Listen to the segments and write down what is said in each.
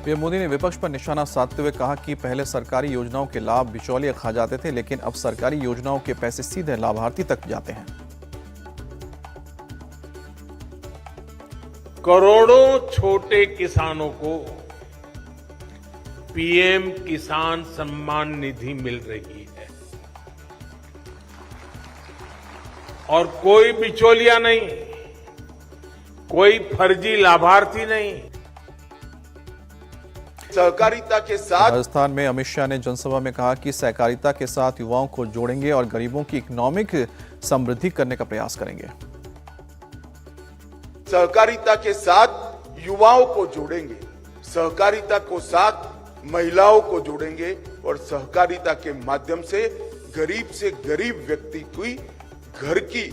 PM Modi ने विपक्ष पर निशाना साधते हुए कहा कि पहले सरकारी योजनाओं के लाभ बिचौलिए खा जाते थे, लेकिन अब सरकारी योजनाओं के पैसे सीधे लाभार्थी तक जाते हैं। करोड़ों छोटे किसानों को पीएम किसान सम्मान निधि मिल रही है और कोई बिचौलिया नहीं, कोई फर्जी लाभार्थी नहीं। सहकारिता के साथ राजस्थान में अमित शाह ने जनसभा में कहा कि सहकारिता के साथ युवाओं को जोड़ेंगे और गरीबों की इकोनॉमिक समृद्धि करने का प्रयास करेंगे। सहकारिता के साथ युवाओं को जोड़ेंगे, सहकारिता को साथ महिलाओं को जोड़ेंगे और सहकारिता के माध्यम से गरीब व्यक्ति की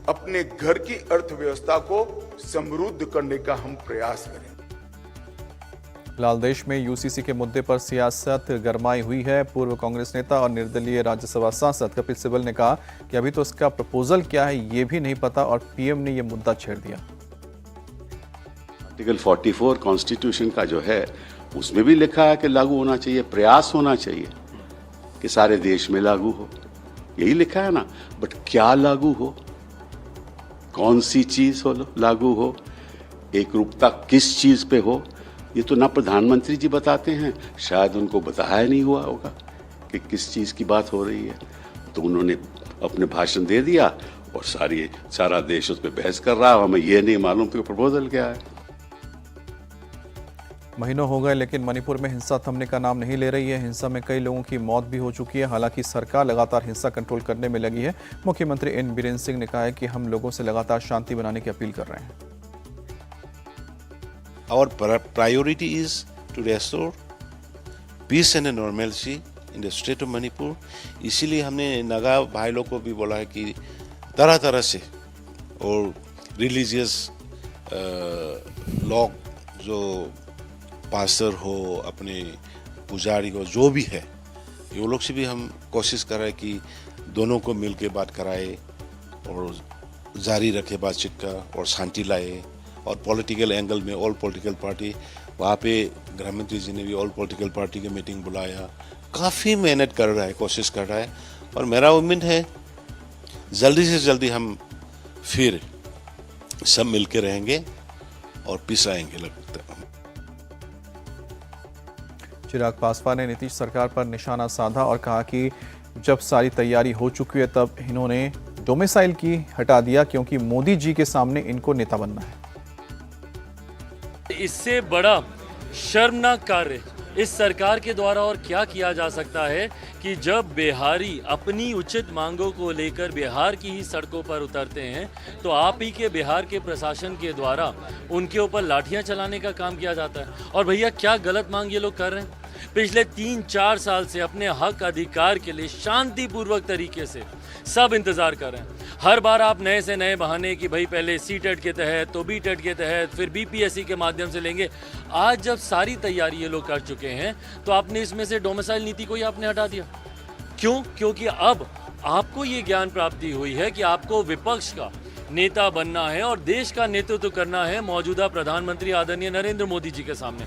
अपने घर की अर्थव्यवस्था को समृद्ध करने का हम प्रयास करें। फिलहाल देश में यूसीसी के मुद्दे पर सियासत गरमाई हुई है। पूर्व कांग्रेस नेता और निर्दलीय राज्यसभा सांसद कपिल सिब्बल ने कहा कि अभी तो इसका प्रपोजल क्या है ये भी नहीं पता और पीएम ने ये मुद्दा छेड़ दिया। आर्टिकल 44 कॉन्स्टिट्यूशन का जो है उसमें भी लिखा है कि लागू होना चाहिए, प्रयास होना चाहिए कि सारे देश में लागू हो, यही लिखा है ना। बट क्या लागू हो, कौन सी चीज हो लागू हो, एक रूपता किस चीज पे हो, ये तो ना प्रधानमंत्री जी बताते हैं, शायद उनको बताया नहीं हुआ होगा कि किस चीज की बात हो रही है। तो उन्होंने अपने भाषण दे दिया और सारा देश उस पर बहस कर रहा है। हमें ये नहीं मालूम कि प्रपोजल क्या है। महीनों हो गए लेकिन मणिपुर में हिंसा थमने का नाम नहीं ले रही है। हिंसा में कई लोगों की मौत भी हो चुकी है। हालांकि सरकार लगातार हिंसा कंट्रोल करने में लगी है। मुख्यमंत्री एन बीरेन सिंह ने कहा है कि हम लोगों से लगातार शांति बनाने की अपील कर रहे हैं। Our priority is to restore peace and normalcy in the state of Manipur. इसीलिए हमने नागा भाई लोग को भी बोला है कि तरह तरह से और रिलीजियस लोग जो पास्टर हो, अपने पुजारी हो, जो भी है, ये लोग से भी हम कोशिश कर रहे हैं कि दोनों को मिल के बात कराए और जारी रखे बातचीत का और शांति लाए। और पॉलिटिकल एंगल में ऑल पॉलिटिकल पार्टी, वहाँ पे गृह मंत्री जी ने भी ऑल पॉलिटिकल पार्टी के मीटिंग बुलाया। काफ़ी मेहनत कर रहा है, कोशिश कर रहा है और मेरा उम्मीद है जल्दी से जल्दी हम फिर सब मिलके रहेंगे और पीस आएंगे। लगता है चिराग पासवान ने नीतीश सरकार पर निशाना साधा और कहा कि जब सारी तैयारी हो चुकी है तब इन्होंने डोमिसाइल की हटा दिया क्योंकि मोदी जी के सामने इनको नेता बनना है। इससे बड़ा शर्मनाक कार्य इस सरकार के द्वारा और क्या किया जा सकता है कि जब बिहारी अपनी उचित मांगों को लेकर बिहार की ही सड़कों पर उतरते हैं तो आप ही के बिहार के प्रशासन के द्वारा उनके ऊपर लाठियां चलाने का काम किया जाता है। और भैया क्या गलत मांग ये लोग कर रहे हैं। पिछले 3-4 साल से अपने हक अधिकार के लिए शांतिपूर्वक तरीके से सब इंतजार कर रहे हैं। हर बार आप नए से नए बहाने कि भाई पहले सीटेट के तहत तो बीटेट के तहत फिर बीपीएससी के माध्यम से लेंगे। आज जब सारी तैयारी ये लोग कर चुके हैं तो आपने इसमें से डोमिसाइल नीति को ही आपने हटा दिया। क्यों? क्योंकि अब आपको ये ज्ञान प्राप्ति हुई है कि आपको विपक्ष का नेता बनना है और देश का नेतृत्व करना है मौजूदा प्रधानमंत्री आदरणीय नरेंद्र मोदी जी के सामने।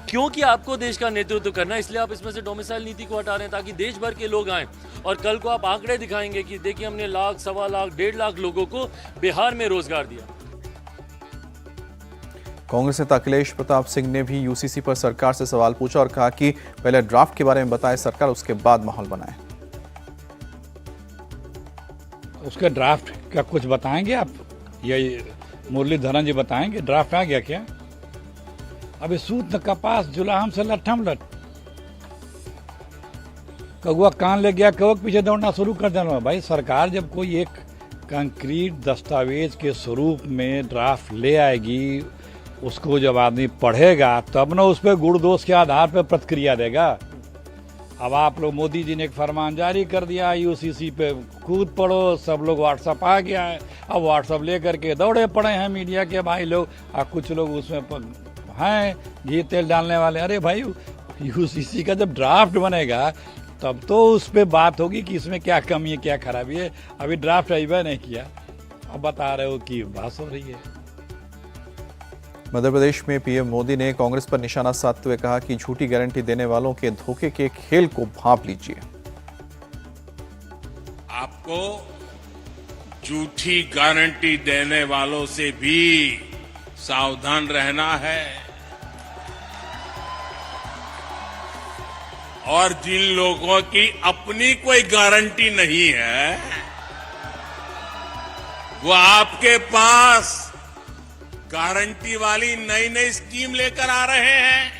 क्योंकि आपको देश का नेतृत्व करना है इसलिए आप इसमें से डोमिसाइल नीति को हटा रहे हैं ताकि देश भर के लोग आएं और कल को आप आंकड़े दिखाएंगे कि देखिए हमने 1 लाख, 1.25 लाख, 1.5 लाख लोगों को बिहार में रोजगार दिया। कांग्रेस नेता अखिलेश प्रताप सिंह ने भी यूसीसी पर सरकार से सवाल पूछा और कहा कि पहले ड्राफ्ट के बारे में बताए सरकार, उसके बाद माहौल बनाए। उसके ड्राफ्ट का कुछ बताएंगे आप? ये मुरलीधरन जी बताएंगे ड्राफ्ट आ गया क्या? अभी सूत न कपास जुलाहम से लट्ठम लट, कौआ कान ले गया कौआ के पीछे दौड़ना शुरू कर देना। भाई सरकार जब कोई एक कंक्रीट दस्तावेज के स्वरूप में ड्राफ्ट ले आएगी, उसको जब आदमी पढ़ेगा तब ना उस पर गुण दोष के आधार पर प्रतिक्रिया देगा। अब आप लोग, मोदी जी ने एक फरमान जारी कर दिया यूसीसी पे, कूद पड़ो, सब लोग व्हाट्सअप आ गया है। अब व्हाट्सअप लेकर के दौड़े पड़े हैं मीडिया के भाई लोग, और कुछ लोग उसमें हैं घी तेल डालने वाले। अरे भाई यूसीसी का जब ड्राफ्ट बनेगा तब तो उस पर बात होगी कि इसमें क्या कमी है क्या खराबी है। अभी ड्राफ्ट अभी नहीं किया, अब बता रहे हो कि बहस हो रही है। मध्य प्रदेश में पीएम मोदी ने कांग्रेस पर निशाना साधते हुए कहा कि झूठी गारंटी देने वालों के धोखे के खेल को भांप लीजिए। आपको झूठी गारंटी देने वालों से भी सावधान रहना है और जिन लोगों की अपनी कोई गारंटी नहीं है वो आपके पास गारंटी वाली नई नई स्कीम लेकर आ रहे हैं।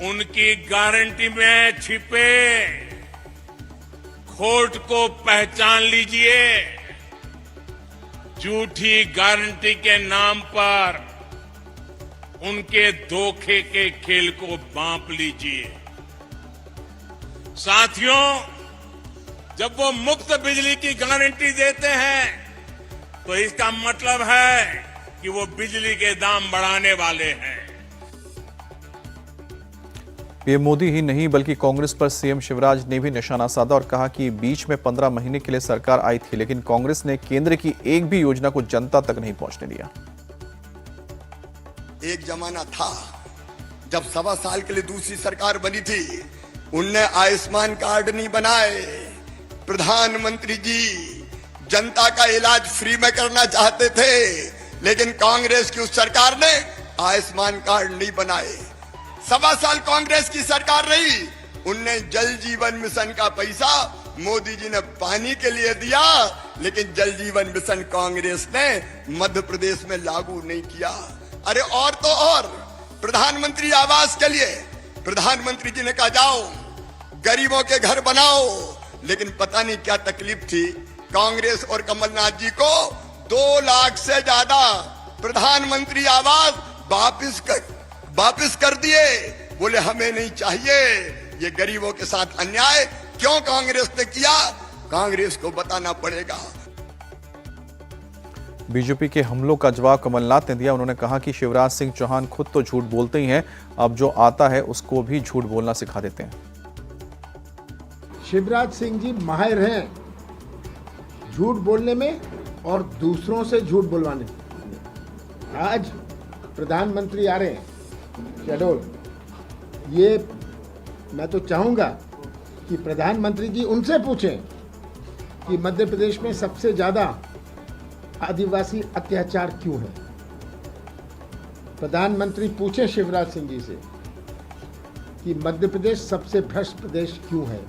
उनकी गारंटी में छिपे खोट को पहचान लीजिए। झूठी गारंटी के नाम पर उनके धोखे के खेल को भांप लीजिए। साथियों, जब वो मुफ्त बिजली की गारंटी देते हैं तो इसका मतलब है कि वो बिजली के दाम बढ़ाने वाले हैं। पीएम मोदी ही नहीं बल्कि कांग्रेस पर सीएम शिवराज ने भी निशाना साधा और कहा कि बीच में 15 महीने के लिए सरकार आई थी, लेकिन कांग्रेस ने केंद्र की एक भी योजना को जनता तक नहीं पहुंचने दिया। एक जमाना था जब 1.25 साल के लिए दूसरी सरकार बनी थी, उनने आयुष्मान कार्ड नहीं बनाए। प्रधानमंत्री जी जनता का इलाज फ्री में करना चाहते थे, लेकिन कांग्रेस की उस सरकार ने आयुष्मान कार्ड नहीं बनाए। 1.25 साल कांग्रेस की सरकार रही, उनने जल जीवन मिशन का पैसा मोदी जी ने पानी के लिए दिया, लेकिन जल जीवन मिशन कांग्रेस ने मध्य प्रदेश में लागू नहीं किया। अरे और तो और, प्रधानमंत्री आवास के लिए प्रधानमंत्री जी ने कहा जाओ गरीबों के घर बनाओ, लेकिन पता नहीं क्या तकलीफ थी, कांग्रेस और कमलनाथ जी को 2 लाख से ज्यादा प्रधानमंत्री आवास वापिस कर दिए। बोले हमें नहीं चाहिए, ये गरीबों के साथ अन्याय क्यों कांग्रेस ने किया, कांग्रेस को बताना पड़ेगा। बीजेपी के हमलों का जवाब कमलनाथ ने दिया। उन्होंने कहा कि शिवराज सिंह चौहान खुद तो झूठ बोलते ही हैं, अब जो आता है उसको भी झूठ बोलना सिखा देते हैं। शिवराज सिंह जी माहिर हैं झूठ बोलने में और दूसरों से झूठ बुलवाने में। आज प्रधानमंत्री आ रहे हैं शहडोल, ये मैं तो चाहूंगा कि प्रधानमंत्री जी उनसे पूछें कि मध्य प्रदेश में सबसे ज्यादा आदिवासी अत्याचार क्यों है। प्रधानमंत्री पूछें शिवराज सिंह जी से कि मध्य प्रदेश सबसे भ्रष्ट प्रदेश क्यों है।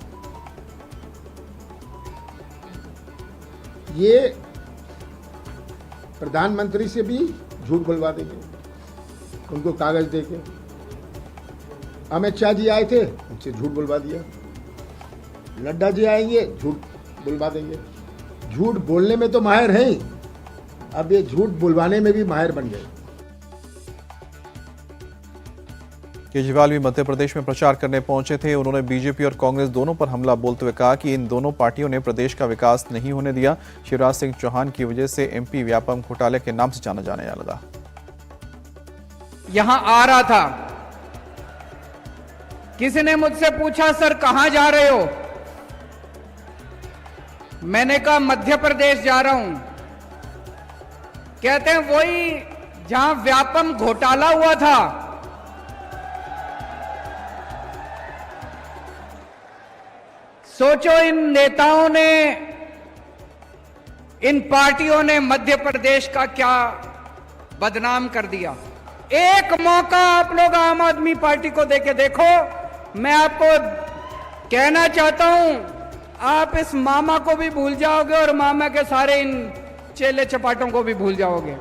ये प्रधानमंत्री से भी झूठ बुलवा देंगे, उनको कागज देके। अमित शाह जी आए थे, उनसे झूठ बुलवा दिया। नड्डा जी आएंगे, झूठ बुलवा देंगे। झूठ बोलने में तो माहिर हैं ही, अब ये झूठ बुलवाने में भी माहिर बन गए। केजरीवाल भी मध्य प्रदेश में प्रचार करने पहुंचे थे। उन्होंने बीजेपी और कांग्रेस दोनों पर हमला बोलते हुए कहा कि इन दोनों पार्टियों ने प्रदेश का विकास नहीं होने दिया। शिवराज सिंह चौहान की वजह से एमपी व्यापम घोटाले के नाम से जाना जाने लगा। यहां आ रहा था, किसी ने मुझसे पूछा सर कहां जा रहे हो, मैंने कहा मध्य प्रदेश जा रहा हूं। कहते हैं वही जहां व्यापम घोटाला हुआ था। सोचो इन नेताओं ने, इन पार्टियों ने मध्य प्रदेश का क्या बदनाम कर दिया। एक मौका आप लोग आम आदमी पार्टी को देके देखो। मैं आपको कहना चाहता हूं, आप इस मामा को भी भूल जाओगे और मामा के सारे इन चेले चपाटों को भी भूल जाओगे।